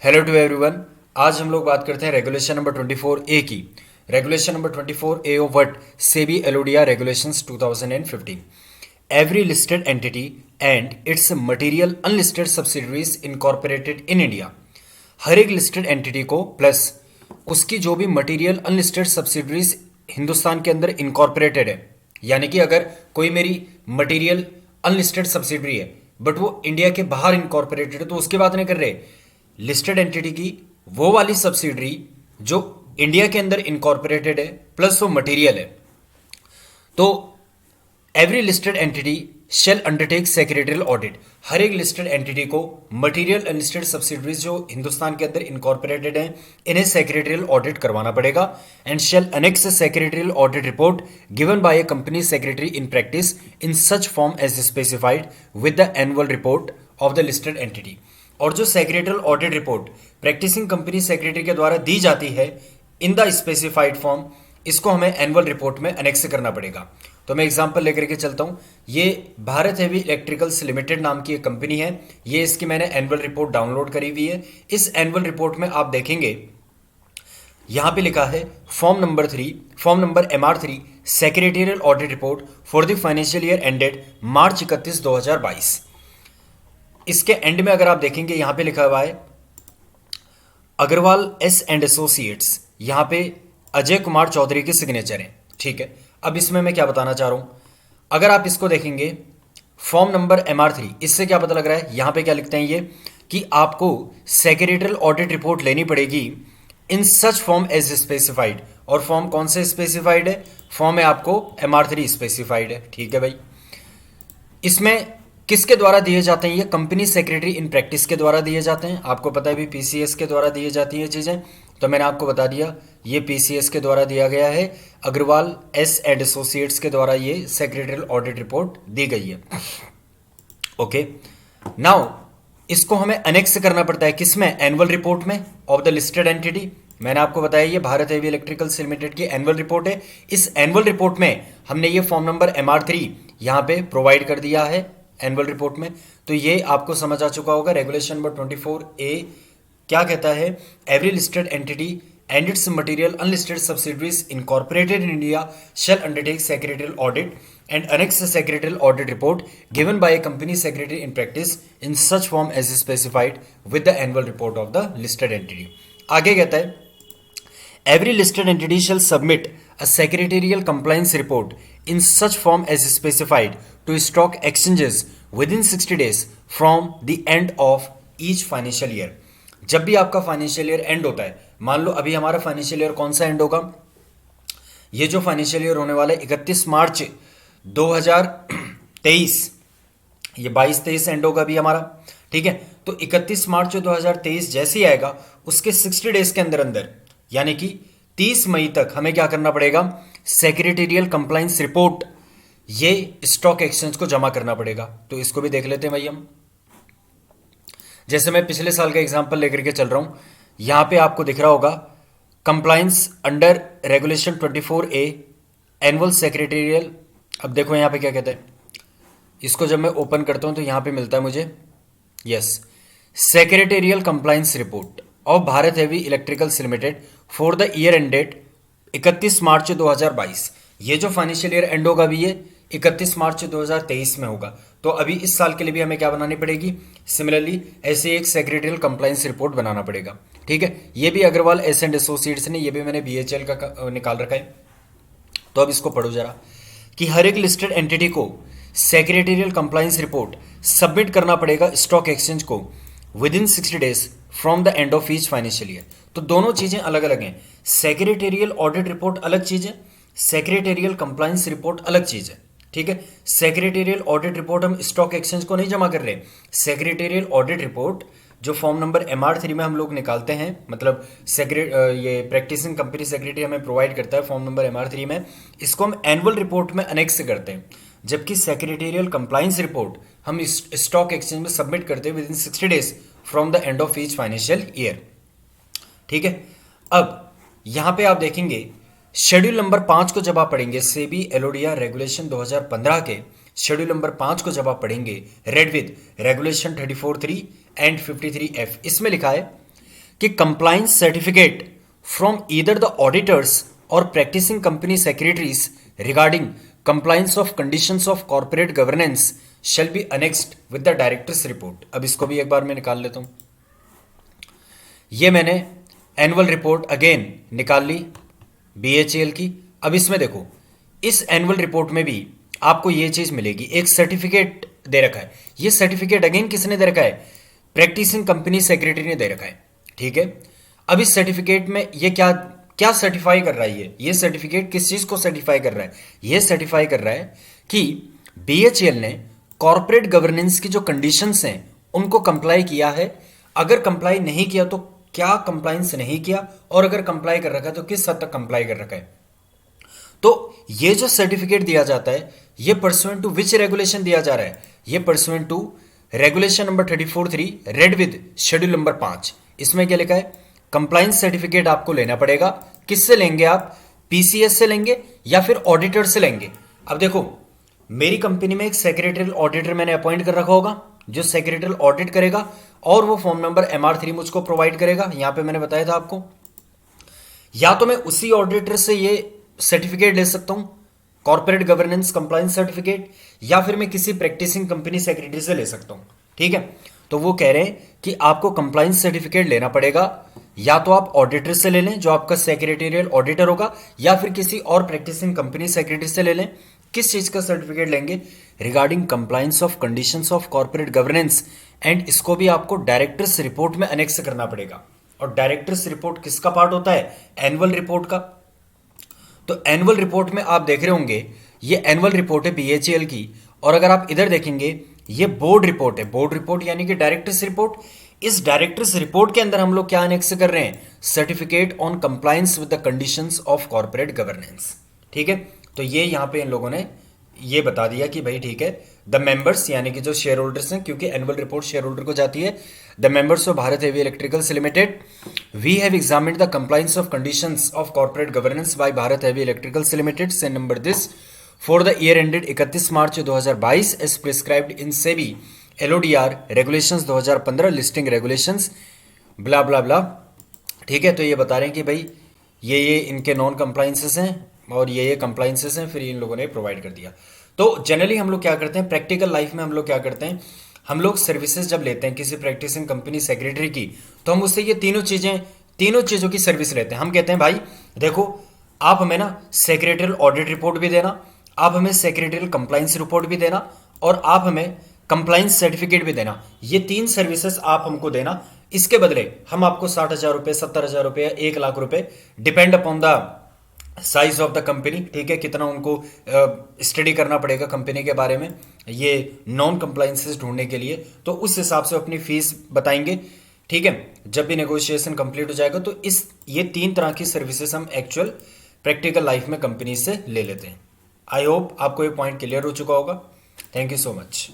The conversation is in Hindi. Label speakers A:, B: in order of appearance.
A: Hello to everyone. आज हम लोग बात करते हैं रेगुलेशन नंबर 24A की। Regulation number 24A of what? SEBI LODR regulations 2015। Every listed entity and its material unlisted subsidiaries incorporated in India. हर एक लिस्टेड एंटिटी को प्लस उसकी जो भी मटेरियल अनलिस्टेड सब्सिडरीज हिंदुस्तान के अंदर इनकॉर्पोरेटेड है, यानी कि अगर कोई मेरी मटेरियल अनलिस्टेड सब्सिडरी है बट वो इंडिया के बाहर इनकॉर्पोरेटेड है, तो उसकी बात नहीं कर रहे। लिस्टेड एंटिटी की वो वाली सब्सिडरी जो इंडिया के अंदर इनकॉर्पोरेटेड है प्लस वो मटेरियल है, तो every listed entity shall undertake secretarial audit. हर एक लिस्टेड एंटिटी को मटेरियल अनलिस्टेड सब्सिडरीज जो हिंदुस्तान के अंदर इनकॉर्पोरेटेड हैं, इन्हें सेक्रेटरियल ऑडिट करवाना पड़ेगा। And shall annex secretarial audit report given by a company secretary in practice in such form as specified with the annual report of the listed entity. और जो secretarial audit report practising company secretary के द्वारा दी जाती है इन द स्पेसिफाइड फॉर्म, इसको हमें एनुअल रिपोर्ट में अनेक्स करना पड़ेगा। तो मैं एग्जांपल लेकर के चलता हूं। ये भारत हेवी इलेक्ट्रिकल्स लिमिटेड नाम की एक कंपनी है। ये इसकी मैंने एनुअल रिपोर्ट डाउनलोड करी हुई है। इस एनुअल रिपोर्ट में आप देखेंगे यहां पे लिखा है form number MR3 secretarial audit report for the financial year ended March 31, 2022। इसके एंड में अगर आप देखेंगे यहां पे लिखा हुआ है अग्रवाल एस एंड एसोसिएट्स। यहां पे अजय कुमार चौधरी के सिग्नेचर हैं। ठीक है, अब इसमें मैं क्या बताना चाह रहा हूं, अगर आप इसको देखेंगे फॉर्म नंबर MR3, इससे क्या पता लग रहा है, यहां पे क्या लिखते हैं ये कि आपको सेक्रेटरियल ऑडिट रिपोर्ट लेनी पड़ेगी इन सच फॉर्म एज स्पेसिफाइड। और फॉर्म कौन से स्पेसिफाइड है? फॉर्म है आपको MR3 स्पेसिफाइड है। ठीक है भाई, इसमें किसके द्वारा दिए जाते हैं? ये कंपनी सेक्रेटरी इन प्रैक्टिस के द्वारा दिए जाते हैं। आपको पता है भी PCS के द्वारा दिए जाती हैं चीजें, तो मैंने आपको बता दिया ये PCS के द्वारा दिया गया है। अग्रवाल एस एंड एसोसिएट्स के द्वारा ये सेक्रेटरियल ऑडिट रिपोर्ट दी गई है। ओके, नाउ इसको हमें अनेक्स करना पड़ता है किसमें? एनुअल रिपोर्ट में ऑफ द लिस्टेड एंटिटी। मैंने आपको बताया ये भारत हेवी इलेक्ट्रिकल्स लिमिटेड की एनुअल रिपोर्ट है। इस एनुअल रिपोर्ट में हमने ये फॉर्म नंबर MR3 यहां पे प्रोवाइड कर दिया है एनुअल रिपोर्ट में। तो ये आपको समझ आ चुका होगा रेगुलेशन नंबर 24A क्या कहता है। Every listed entity and its material unlisted subsidiaries incorporated in India shall undertake secretarial audit and annex secretarial audit report given by a company secretary in practice in such form as specified with the annual report of the listed entity. आगे कहता है every listed entity shall submit a secretarial compliance report in such form as specified to stock exchanges within 60 days from the end of each financial year। जब भी आपका फाइनेंशियल ईयर एंड होता है, मान लो अभी हमारा फाइनेंशियल ईयर कौन सा एंड होगा, ये जो फाइनेंशियल ईयर होने वाला है 31 मार्च 2023, ये 22-23 एंड होगा अभी हमारा। ठीक है, तो 31 मार्च 2023 जैसे ही आएगा उसके 60 डेज के अंदर अंदर यानी कि 30 मई तक हमें क्या करना पड़ेगा? सेक्रेटेरियल कंप्लायंस रिपोर्ट ये स्टॉक एक्सचेंज को जमा करना पड़ेगा। तो इसको भी देख लेते हैं भाई हम। जैसे मैं पिछले साल का एग्जांपल लेकर के चल रहा हूं, यहां पे आपको दिख रहा होगा compliance under regulation 24A annual secretarial. अब देखो यहां पे क्या कहता है, इसको जब मैं ओपन करता हूं तो यहां पे मिलता है मुझे yes secretarial compliance report of Bharat heavy electricals limited for the year ended 31 March 2022। ये जो फाइनेंशियल ईयर एंड होगा अभी ये 31 मार्च 2023 में होगा। तो अभी इस साल के लिए भी हमें क्या बनानी पड़ेगी? सिमिलरली ऐसे एक सेक्रेटरियल कंप्लायंस रिपोर्ट बनाना पड़ेगा। ठीक है, ये भी अग्रवाल एस एंड एसोसिएट्स ने, ये भी मैंने BHL का निकाल रखा है। तो अब इसको पढ़ो जरा कि हर एक लिस्टेड एंटिटी को सेक्रेटरियल कंप्लायंस रिपोर्ट सबमिट करना पड़ेगा स्टॉक एक्सचेंज को with in 60 days from the end of each financial year. तो दोनों चीजें अलग अलग हैं। सेक्रेटेरियल ऑडिट रिपोर्ट अलग चीज है, सेक्रेटेरियल कंप्लायंस रिपोर्ट अलग चीज है। ठीक है, सेक्रेटेरियल ऑडिट रिपोर्ट हम स्टॉक एक्सचेंज को नहीं जमा कर रहे। सेक्रेटेरियल ऑडिट रिपोर्ट जो फॉर्म नंबर MR3 में हम लोग निकालते हैं, मतलब ये प्रैक्टिसिंग कंपनी सेक्रेटरी हमें प्रोवाइड करता है फॉर्म नंबर MR3 में, इसको हम एनुअल रिपोर्ट में अनेक्स करते हैं। जबकि सेक्रेटेरियल कंप्लायंस रिपोर्ट हम स्टॉक एक्सचेंज में सबमिट करते हैं with in 60 days from the end of each financial year. ठीक है, अब यहां पे आप देखेंगे शेड्यूल नंबर 5 को जब आप पढ़ेंगे, सेबी एलोडिया रेगुलेशन 2015 के शेड्यूल नंबर 5 को जब आप पढ़ेंगे read with regulation 34(3) and 53(f), इसमें लिखा है कि compliance certificate from either the auditors और practising company secretaries regarding compliance of conditions of corporate governance shall be annexed with the directors report. अब इसको भी एक बार मैं निकाल लेता हूं। ये मैंने एनुअल रिपोर्ट अगेन निकाल ली BHEL की। अब इसमें देखो, इस एनुअल रिपोर्ट में भी आपको ये चीज मिलेगी, एक सर्टिफिकेट दे रखा है। ये सर्टिफिकेट अगेन किसने दे रखा है? प्रैक्टिसिंग कंपनी सेक्रेटरी ने दे रखा है, ठीक है। अब इस सर्टिफिकेट में ये क्या क्या सर्टिफाई कर रहा है? ये सर्टिफिकेट किस चीज को सर्टिफाई कर रहा है? ये सर्टिफाई कर रहा है कि BHEL ने कॉर्पोरेट गवर्नेंस की जो कंडीशंस हैं उनको कंप्लाई किया है। अगर कंप्लाई नहीं किया तो क्या कंप्लायंस नहीं किया, और अगर कंप्लाई कर रखा है तो किस हद तक कंप्लाई कर रखा है। तो ये जो सर्टिफिकेट दिया जाता है, ये परसुएंट टू विच रेगुलेशन दिया जा रहा है? ये pursuant to regulation number 34(3) read with schedule number 5। इसमें क्या लिखा है? कंप्लायंस सर्टिफिकेट आपको लेना पड़ेगा। किससे लेंगे आप? PCS से लेंगे या फिर ऑडिटर से लेंगे। अब देखो, मेरी कंपनी में एक सेक्रेटरियल ऑडिटर मैंने अपॉइंट कर रखा होगा, जो सेक्रेटरियल ऑडिट करेगा और वो फॉर्म नंबर MR3 मुझको प्रोवाइड करेगा। यहां पे मैंने बताया था आपको, या तो मैं उसी ऑडिटर से ये सर्टिफिकेट ले सकता हूं, कॉर्पोरेट गवर्नेंस कंप्लायंस सर्टिफिकेट, या फिर मैं किसी प्रैक्टिसिंग कंपनी सेक्रेटरी से ले सकता हूं, ठीक है। तो वो कह रहे हैं कि आपको कंप्लायंस सर्टिफिकेट लेना पड़ेगा, या तो आप ऑडिटर से ले लें जो आपका सेक्रेटरियल ऑडिटर होगा, या फिर किसी और प्रैक्टिसिंग कंपनी सेक्रेटरी से ले लें। किस चीज का सर्टिफिकेट लेंगे? Regarding compliance of conditions of corporate governance, and इसको भी आपको डायरेक्टर्स रिपोर्ट में अनेक्स करना पड़ेगा। और डायरेक्टर्स रिपोर्ट किसका पार्ट होता है? एनुअल रिपोर्ट का। तो एनुअल रिपोर्ट में आप देख रहे होंगे, ये एनुअल रिपोर्ट है BHEL की, और अगर आप इधर देखेंगे ये बोर्ड रिपोर्ट है। बोर्ड रिपोर्ट यानी कि डायरेक्टर्स रिपोर्ट। इस डायरेक्टर्स रिपोर्ट के अंदर हम लोग क्या अनेक्स कर रहे हैं? Certificate on compliance with the conditions of corporate governance, ठीक है। तो ये यहां पे इन लोगों ने ये बता दिया कि भाई ठीक है, द मेंबर्स यानी कि जो शेयर होल्डर्स हैं, क्योंकि एनुअल रिपोर्ट शेयर होल्डर को जाती है, the members of Bharat heavy electricals limited, we have examined the compliance of conditions of corporate governance by Bharat heavy electricals limited से number this for the year ended 31 March 2022 as prescribed in SEBI LODR regulations 2015 listing regulations blah blah blah, ठीक है। तो ये बता रहे हैं कि भाई ये इनके नॉन कंप्लायंसेस हैं और ये कंप्लायंसेस हैं, फिर इन लोगों ने प्रोवाइड कर दिया। तो जनरली हम लोग क्या करते हैं, प्रैक्टिकल लाइफ में हम लोग क्या करते हैं, हम लोग सर्विसेज जब लेते हैं किसी प्रैक्टिसिंग कंपनी सेक्रेटरी की, तो हम उससे ये तीनों चीज़ों की सर्विस लेते हैं। हम कहते हैं भाई देखो, आप हमें ना सेक्रेटरियल ऑडिट रिपोर्ट भी देना, आप हमें सेक्रेटरियल कंप्लायंस रिपोर्ट भी देना, और आप हमें कंप्लायंस सर्टिफिकेट भी देना। ये 3 सर्विसेज आप हमको देना, इसके बदले हम आपको 60,000 रुपये, 70,000 रुपये, 1,00,000 रुपये, depend upon the size of the company, ठीक है, कितना उनको स्टडी करना पड़ेगा कंपनी के बारे में ये नॉन कंप्लायंसेस ढूंढने के लिए, तो उस हिसाब से अपनी फीस बताएंगे, ठीक है। जब भी नेगोशिएशन कंप्लीट हो जाएगा तो ये 3 तरह की सर्विसेज हम एक्चुअल प्रैक्टिकल लाइफ में कंपनी से ले लेते हैं। आई होप आपको ये पॉइंट क्लियर हो चुका होगा। Thank you so much.